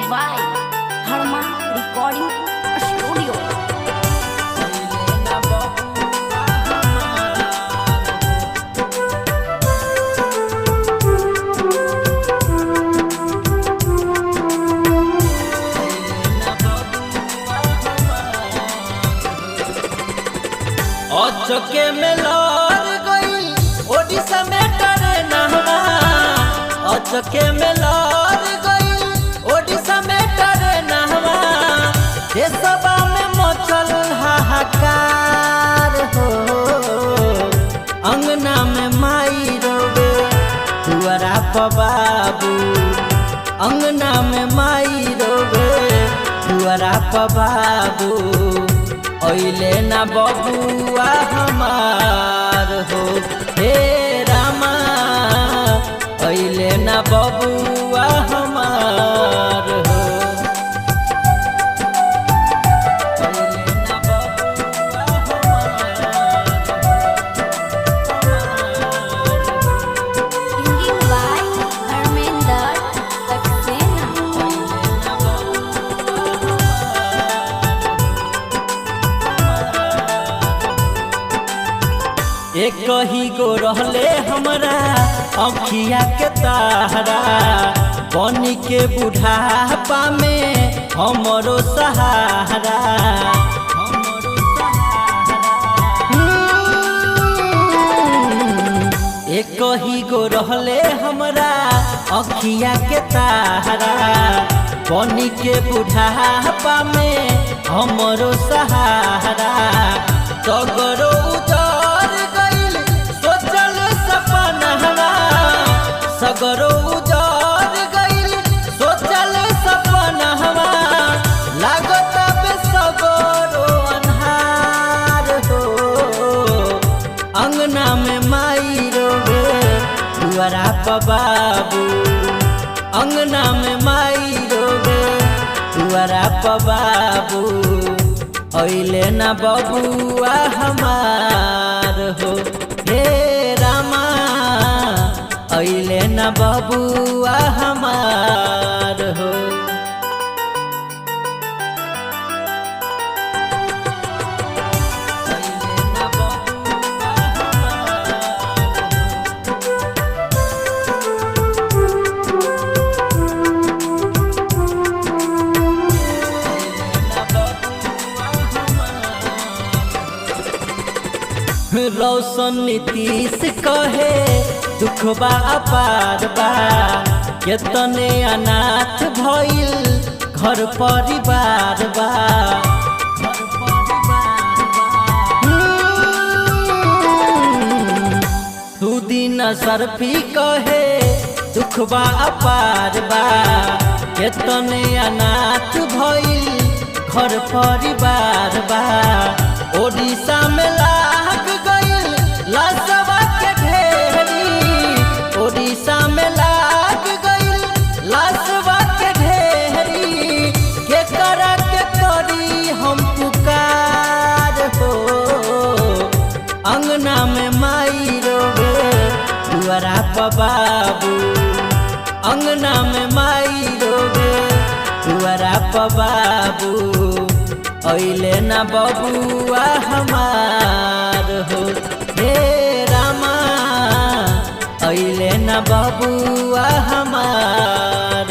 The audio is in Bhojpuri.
by Harma Recording Studio. अचके में लड़ गई ओडिशा में करे नहवा। अचके में लड़ गई ओडिशा में करे नहवा। देशवा में मचल हाहाकार हो। अंगना में माई रोवे दुआरा पर बाबू। अंगना में माई रोवे दुआरा पर बाबू। ओइले ना बबुआ हमार हो हे रामा। ओइले ना बबुआ हमार हो। ओइले ना बबुआ Singing by Harminder Saxena. एक ही गो रहले हमरा अखिया के तारा। बनी के बुढ़ापा में हमरो सहारा। एक ही गो रहले हमरा अखिया के तारा। बनी के बुढ़ापा में हमरो सहारा। सगरो उजर गइल सोचल सपनवा। सगरो उजर गइल सोचल सपनवा। लागत बे सगरो अन्हार हो। अंगना में माई रोवे दुआरा पर बाबू। अंगना में माई रोवे दुआरा पर बाबू। ओइले ना बबुआ हमार हो हे रामा। ओइले ना बबुआ हमार हो। ओइले ना बबुआ रौशन नीतीश कहे दुखबा अपार बा। केतने अनाथ भइल घर परिवार बा। सुदीन सरफी कहे दुखबा अपार बा। केतने अनाथ भइल घर परिवार बा। ओडिशा में लाग गइल लाशवा के ढेरी। ओडिशा में लाग गइल लाशवा के ढेरी। के करा के करी हम पुकार हो। अंगना में माई रोवे दुआरा पर बाबू। अंगना में माई रोवे दुआरा पर बाबू। ओइले ना बबुआ हमार हो हे रामा। ओइले ना बबुआ हमार